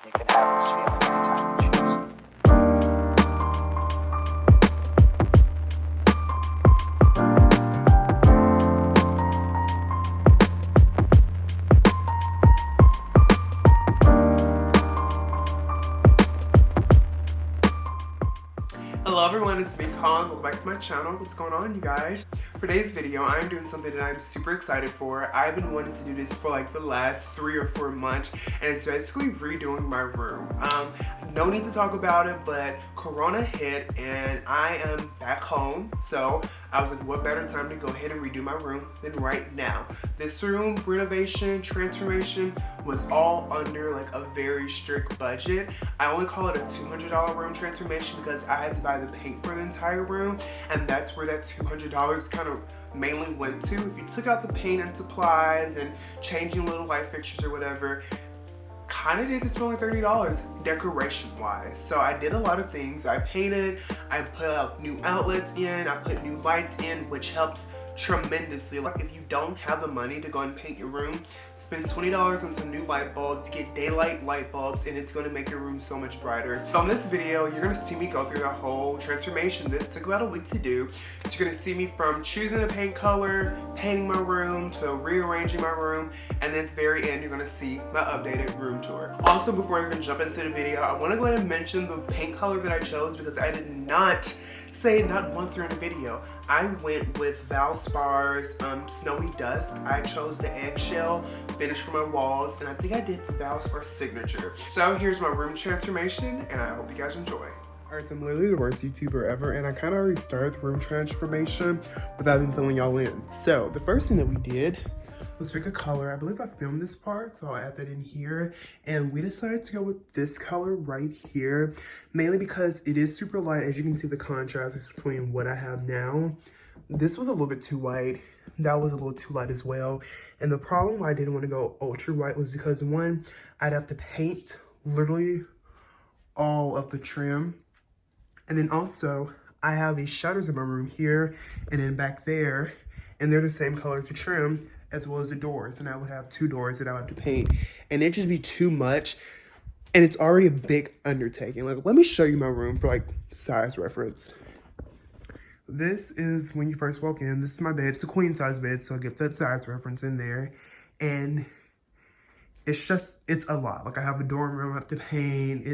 You can have this feeling anytime you choose. Hello everyone, it's me, Colin. Welcome back to my channel. What's going on, you guys? For today's video, I'm doing something that I'm super excited for. I've been wanting to do this for like the last 3 or 4 months, and it's basically redoing my room. No need to talk about it, but Corona hit and I am back home, so I was like, what better time to go ahead and redo my room than right now? This room renovation, transformation was all under like a very strict budget. I only call it a $200 room transformation because I had to buy the paint for the entire room, and that's where that $200 kind of mainly went to. If you took out the paint and supplies and changing little light fixtures or whatever, kind of did this for only $30 decoration wise. So I did a lot of things. I painted, I put out new outlets in, I put new lights in, which helps tremendously. Like if you don't have the money to go and paint your room, spend $20 on some new light bulbs, get daylight light bulbs, and it's going to make your room so much brighter. So in this video, you're going to see me go through the whole transformation. This took about a week to do. So you're going to see me from choosing a paint color, painting my room, to rearranging my room, and then at the very end, you're going to see my updated room tour. Also, before I even jump into the video, I want to go ahead and mention the paint color that I chose because I did not say it not once during the video. I went with Valspar's Snowy Dusk. I chose the eggshell finish for my walls, and I think I did the Valspar signature. So here's my room transformation, and I hope you guys enjoy. Alright, so I'm literally the worst YouTuber ever, and I kind of already started the room transformation without even filling y'all in. So the first thing that we did was pick a color. I believe I filmed this part, so I'll add that in here. And we decided to go with this color right here, mainly because it is super light. As you can see, the contrast between what I have now. This was a little bit too white. That was a little too light as well. And the problem why I didn't want to go ultra white was because, one, I'd have to paint literally all of the trim. And then also, I have these shutters in my room here and then back there, and they're the same color as the trim, as well as the doors. And I would have 2 doors that I would have to paint, and it'd just be too much. And it's already a big undertaking. Like, let me show you my room for like size reference. This is when you first walk in. This is my bed. It's a queen size bed, so I'll get that size reference in there. And it's a lot. Like, I have a dorm room I have to paint.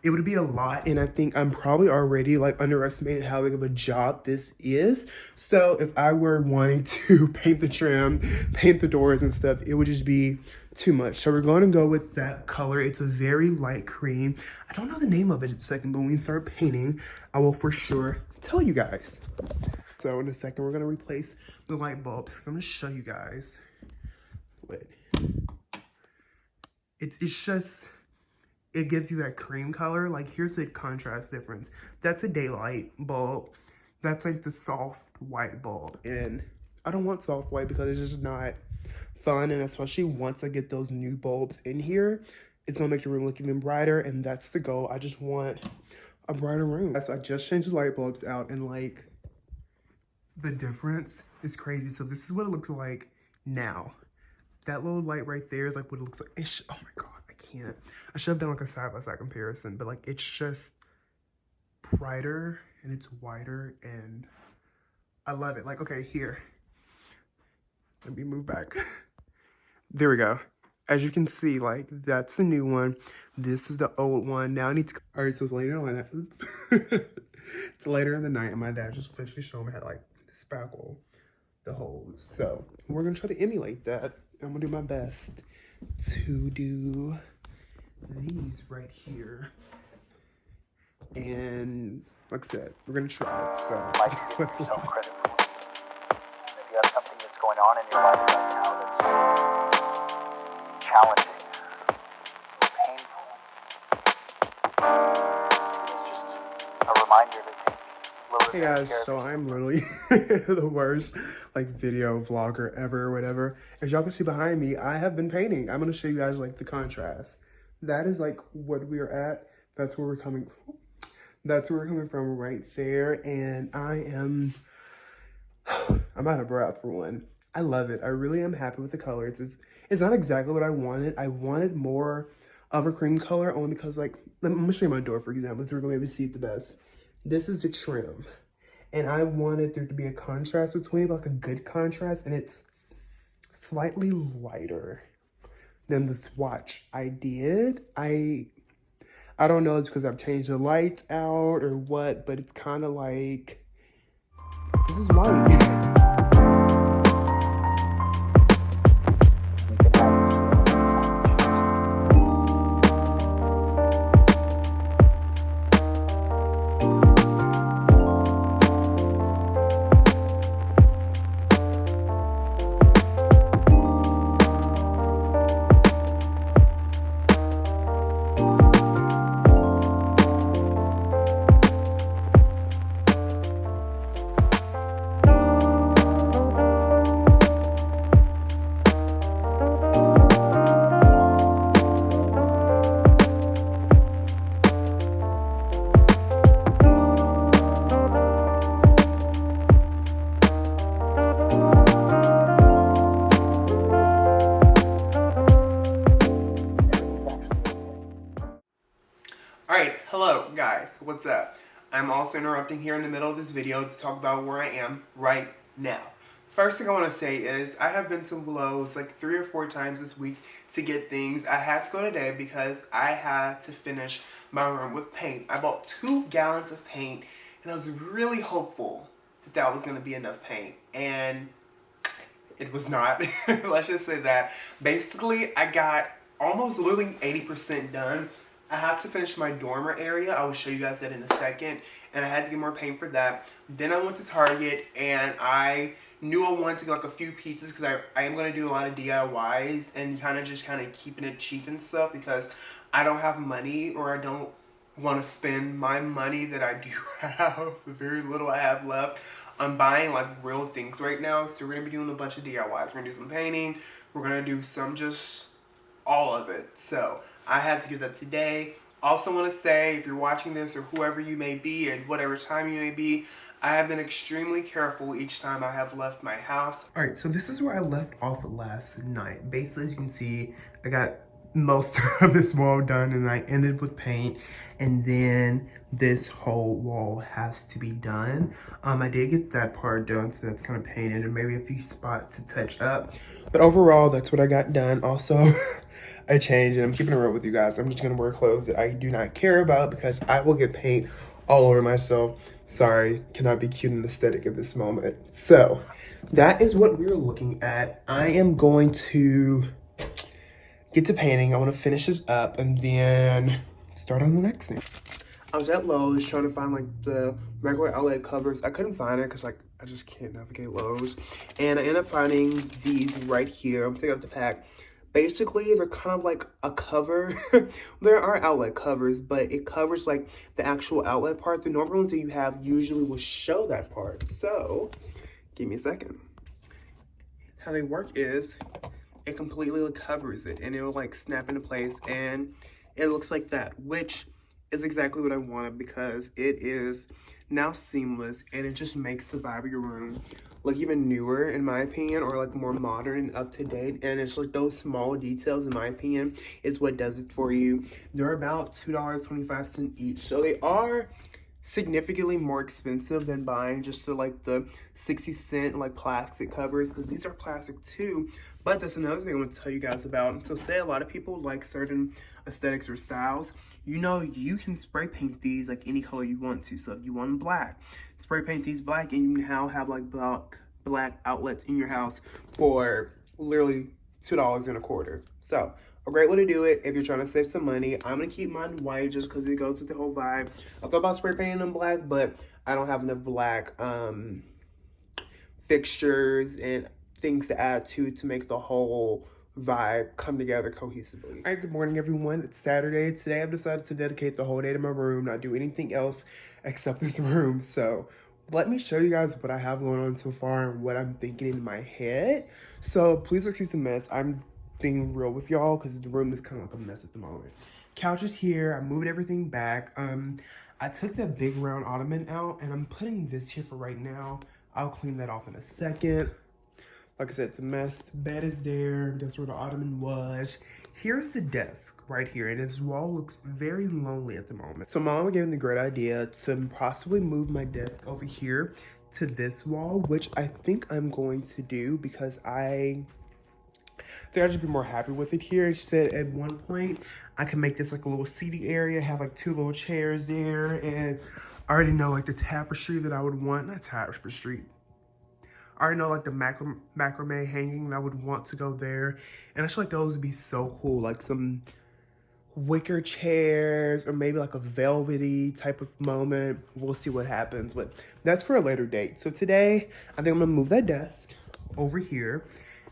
It would be a lot, and I think I'm probably already like underestimating how big of a job this is. So if I were wanting to paint the trim, paint the doors and stuff, it would just be too much. So we're going to go with that color. It's a very light cream. I don't know the name of it in a second, but when we start painting, I will for sure tell you guys. So in a second, we're going to replace the light bulbs, because I'm going to show you guys what it's just. It gives you that cream color. Like, here's the contrast difference. That's a daylight bulb. That's like the soft white bulb. And I don't want soft white because it's just not fun. And especially once I get those new bulbs in here, it's gonna make the room look even brighter. And that's the goal. I just want a brighter room. So I just changed the light bulbs out, and like, the difference is crazy. So this is what it looks like now. That little light right there is like what it looks like. Oh my God. I should have done like a side-by-side comparison, but like, it's just brighter and it's wider, and I love it. Like, okay, here, let me move back. There we go. As you can see, like, that's the new one. This is the old one. Now I need to, all right, so it's later on. It's later in the night, and my dad just officially showed me how to like spackle the holes. So we're gonna try to emulate that. I'm gonna do my best to do these right here, and like I said, we're gonna try it. So Like, give yourself credit for it. And if you have something that's going on in your life right now that's challenging, painful, it's just a reminder to take a little hey bit of guys, care of so yourself. I'm literally the worst like video vlogger ever or whatever. As y'all can see behind me, I have been painting. I'm gonna show you guys like the contrast. That is like what we're at. That's where we're coming from right there. And I'm out of breath for one. I love it. I really am happy with the color. It's not exactly what I wanted. I wanted more of a cream color, only because like, I'm gonna show you my door, for example, so we're gonna be able to see it the best. This is the trim. And I wanted there to be a contrast between it, like a good contrast, and it's slightly lighter than the swatch I did. I don't know if it's because I've changed the lights out or what, but it's kind of like, this is white. Alright, hello guys, what's up? I'm also interrupting here in the middle of this video to talk about where I am right now. First thing I want to say is I have been to Lowe's like 3 or 4 times this week to get things. I had to go today because I had to finish my room with paint. I bought 2 gallons of paint and I was really hopeful that that was going to be enough paint, and it was not. Let's just say that. Basically, I got almost literally 80% done. I have to finish my dormer area. I will show you guys that in a second. And I had to get more paint for that. Then I went to Target and I knew I wanted to get like a few pieces because I am going to do a lot of DIYs and kind of keeping it cheap and stuff because I don't have money, or I don't want to spend my money that I do have, the very little I have left, on buying like real things right now. So we're going to be doing a bunch of DIYs. We're going to do some painting. We're going to do some just all of it. So I had to get that today. Also want to say, if you're watching this or whoever you may be at whatever time you may be, I have been extremely careful each time I have left my house. Alright, so this is where I left off last night. Basically, as you can see, I got most of this wall done and I ended with paint, and then this whole wall has to be done. I did get that part done, so that's kind of painted and maybe a few spots to touch up, but overall that's what I got done. Also I changed, and I'm keeping it real with you guys. I'm just gonna wear clothes that I do not care about because I will get paint all over myself. Sorry, cannot be cute and aesthetic at this moment. So that is what we're looking at. I am going to get to painting. I want to finish this up and then start on the next thing. I was at Lowe's trying to find like the regular outlet covers. I couldn't find it because like I just can't navigate Lowe's, and I ended up finding these right here. I'm taking out the pack. Basically, they're kind of like a cover. There are outlet covers, but it covers like the actual outlet part. The normal ones that you have usually will show that part. So give me a second. How they work is it completely like covers it, and it'll like snap into place, and it looks like that, which is exactly what I wanted because it is now seamless, and it just makes the vibe of your room look even newer, in my opinion, or like more modern and up to date. And it's like those small details, in my opinion, is what does it for you. They're about $2.25 each, so they are significantly more expensive than buying just the 60-cent like plastic covers, because these are plastic too. But that's another thing I want to tell you guys about. So say a lot of people like certain aesthetics or styles, you know, you can spray paint these like any color you want to. So if you want them black, spray paint these black, and you can now have like black outlets in your house for literally $2.25. So a great way to do it if you're trying to save some money. I'm gonna keep mine white just because it goes with the whole vibe. I thought about spray painting them black, but I don't have enough black fixtures and things to add to make the whole vibe come together cohesively. All right, good morning everyone. It's Saturday. Today I've decided to dedicate the whole day to my room, not do anything else except this room. So let me show you guys what I have going on so far and what I'm thinking in my head. So please excuse the mess. I'm being real with y'all because the room is kind of like a mess at the moment. Couch is here. I moved everything back. I took that big round ottoman out and I'm putting this here for right now. I'll clean that off in a second. Like I said, it's a mess. Bed is there. That's where the ottoman was. Here's the desk right here, and this wall looks very lonely at the moment. So Mama gave me the great idea to possibly move my desk over here to this wall, which I think I'm going to do because I think I'd just be more happy with it here. She said at one point I can make this like a little seating area, have like 2 little chairs there, and I already know like the tapestry that I would want, not tapestry. I already know like the macrame hanging I would want to go there. And I feel like those would be so cool. Like some wicker chairs or maybe like a velvety type of moment. We'll see what happens, but that's for a later date. So today, I think I'm gonna move that desk over here.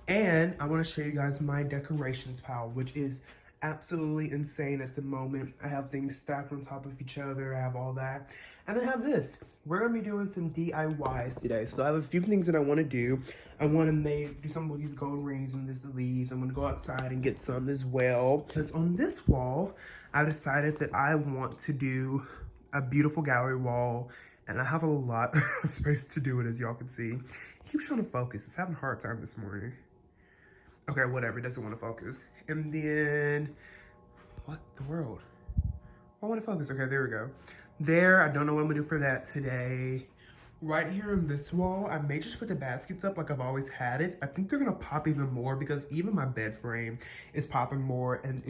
And I wanna show you guys my decorations pile, which is absolutely insane at the moment. I have things stacked on top of each other. I have all that. And then I have this. We're gonna be doing some DIYs today. So I have a few things that I wanna do. I wanna do some of these gold rings and the leaves. I'm gonna go outside and get some as well. Because on this wall, I decided that I want to do a beautiful gallery wall. And I have a lot of space to do it, as y'all can see. It keeps trying to focus. It's having a hard time this morning. Okay, whatever, it doesn't want to focus. And then, what the world? I want to focus, okay, there we go. There, I don't know what I'm gonna do for that today. Right here on this wall, I may just put the baskets up like I've always had it. I think they're gonna pop even more because even my bed frame is popping more, and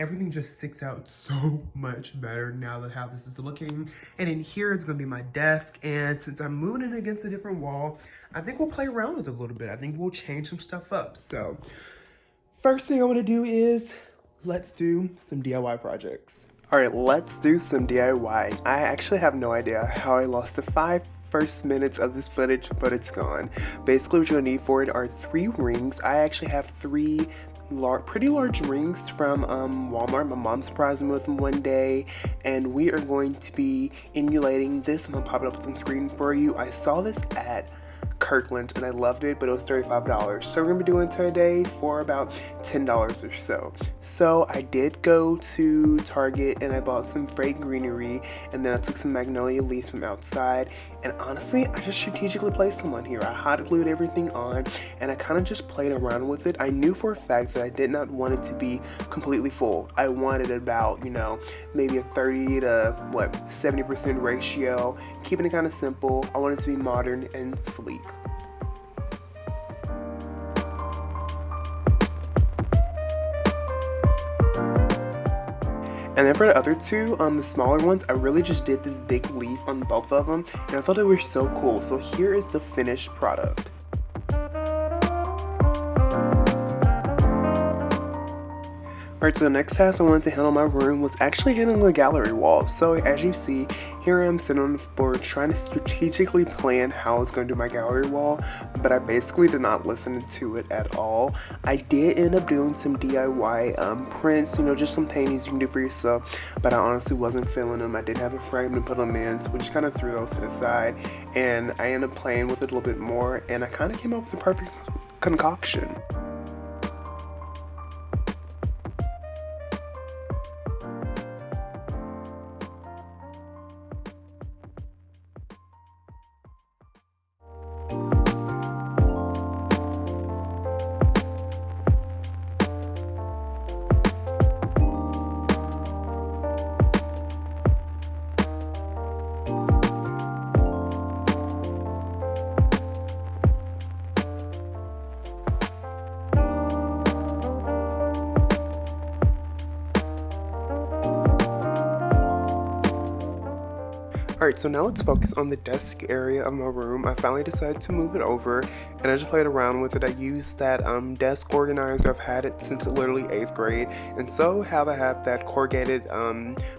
everything just sticks out so much better now that how this is looking. And in here, it's gonna be my desk. And since I'm moving it against a different wall, I think we'll play around with it a little bit. I think we'll change some stuff up. So first thing I wanna do is, let's do some DIY projects. All right, let's do some DIY. I actually have no idea how I lost the first minutes of this footage, but it's gone. Basically, what you'll need for it are 3 rings. I actually have 3 pretty large rings from Walmart. My mom surprised me with them one day, and we are going to be emulating this. I'm gonna pop it up on the screen for you. I saw this at Kirkland and I loved it, but it was $35. So we're gonna be doing it today for about $10 or so. So I did go to Target and I bought some fake greenery, and then I took some magnolia leaves from outside, and honestly I just strategically placed them on here. I hot glued everything on and I kind of just played around with it. I knew for a fact that I did not want it to be completely full. I wanted about, you know, maybe a 30 to 70% ratio, keeping it kind of simple. I wanted it to be modern and sleek. And then for the other 2, the smaller ones, I really just did this big leaf on both of them, and I thought they were so cool. So here is the finished product. Alright, so the next task I wanted to handle in my room was actually handling the gallery wall. So as you see, here I am sitting on the floor trying to strategically plan how I was going to do my gallery wall, but I basically did not listen to it at all. I did end up doing some DIY prints, you know, just some paintings you can do for yourself, but I honestly wasn't feeling them. I did have a frame to put them in, so we just kind of threw those to the side, and I ended up playing with it a little bit more, and I kind of came up with the perfect concoction. Alright, so now let's focus on the desk area of my room. I finally decided to move it over, and I just played around with it. I used that desk organizer. I've had it since literally 8th grade, and so I have that corrugated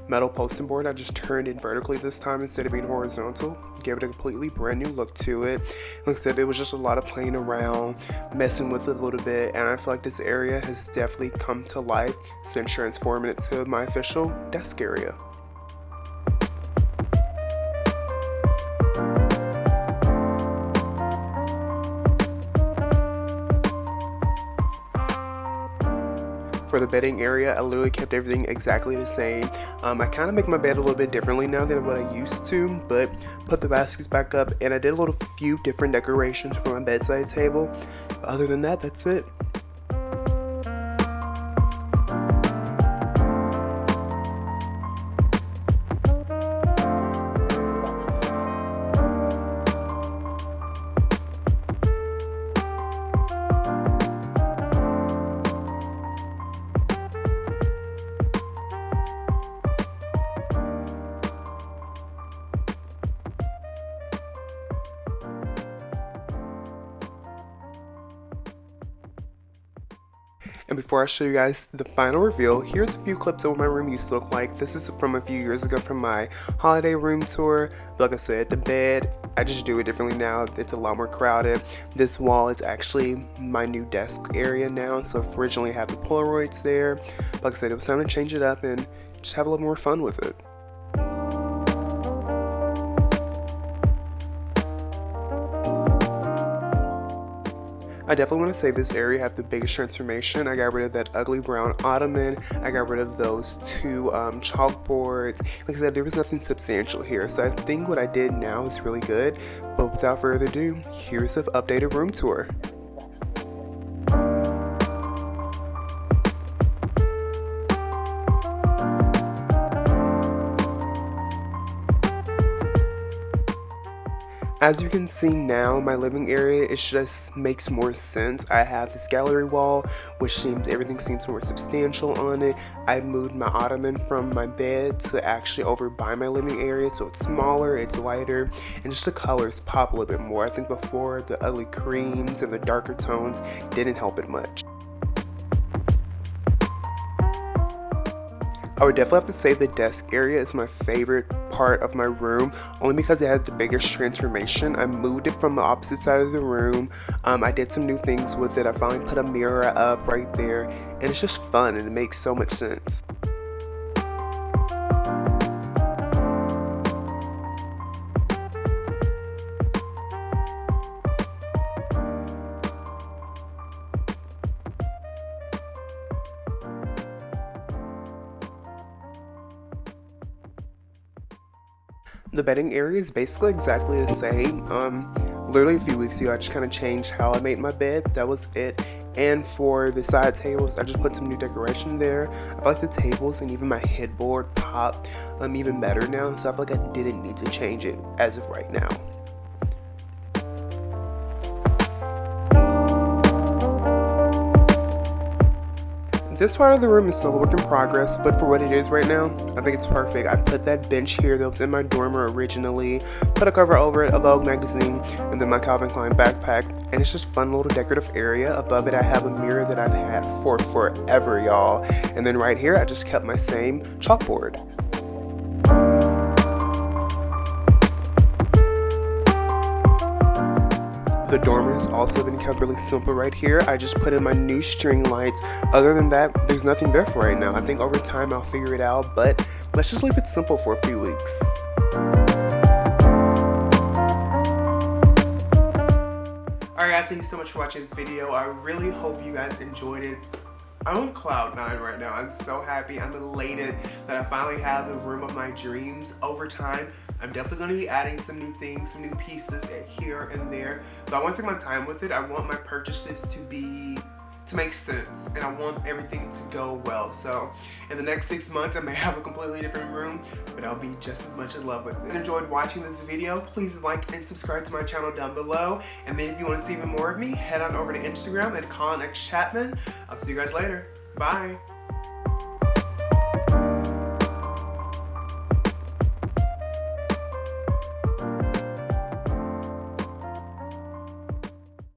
metal posting board. I just turned it vertically this time instead of being horizontal. Gave it a completely brand new look to it. Like I said, it was just a lot of playing around, messing with it a little bit, and I feel like this area has definitely come to life since transforming it to my official desk area. For For the bedding area, I literally kept everything exactly the same. I kind of make my bed a little bit differently now than what I used to, but put the baskets back up, and I did a few different decorations for my bedside table. But other than that, that's it. And before I show you guys the final reveal, here's a few clips of what my room used to look like. This is from a few years ago from my holiday room tour. Like I said, the bed, I just do it differently now. It's a lot more crowded. This wall is actually my new desk area now. So originally I had the Polaroids there. Like I said, it was time to change it up and just have a little more fun with it. I definitely want to say this area had the biggest transformation. I got rid of that ugly brown ottoman. I got rid of those two chalkboards. Like I said, there was nothing substantial here. So I think what I did now is really good. But without further ado, here's an updated room tour. As you can see now, my living area, it just makes more sense. I have this gallery wall, which everything seems more substantial on it. I moved my ottoman from my bed to actually over by my living area, so it's smaller, it's lighter, and just the colors pop a little bit more. I think before, the ugly creams and the darker tones didn't help it much. I would definitely have to say the desk area is my favorite part of my room, only because it has the biggest transformation. I moved it from the opposite side of the room. I did some new things with it. I finally put a mirror up right there, and it's just fun and it makes so much sense. The bedding area is basically exactly the same. Literally a few weeks ago, I just kind of changed how I made my bed. That was it. And for the side tables, I just put some new decoration there. I feel like the tables and even my headboard pop even better now. So I feel like I didn't need to change it as of right now. This part of the room is still a work in progress, but for what it is right now, I think it's perfect. I put that bench here that was in my dormer originally, put a cover over it, a Vogue magazine, and then my Calvin Klein backpack, and it's just fun little decorative area. Above it, I have a mirror that I've had for forever, y'all. And then right here, I just kept my same chalkboard. The dormer has also been kept really simple right here. I just put in my new string lights. Other than that, there's nothing there for right now. I think over time I'll figure it out, but let's just leave it simple for a few weeks. Alright guys, thank you so much for watching this video. I really hope you guys enjoyed it. I'm on cloud 9 right now. I'm so happy. I'm elated that I finally have the room of my dreams. Over time, I'm definitely going to be adding some new things, some new pieces here and there. But I want to take my time with it. I want my purchases to make sense, and I want everything to go well. So in the next 6 months, I may have a completely different room, but I'll be just as much in love with it. If you enjoyed watching this video, please like and subscribe to my channel down below. And then if you want to see even more of me, head on over to Instagram at Colinxchapman. I'll see you guys later. Bye.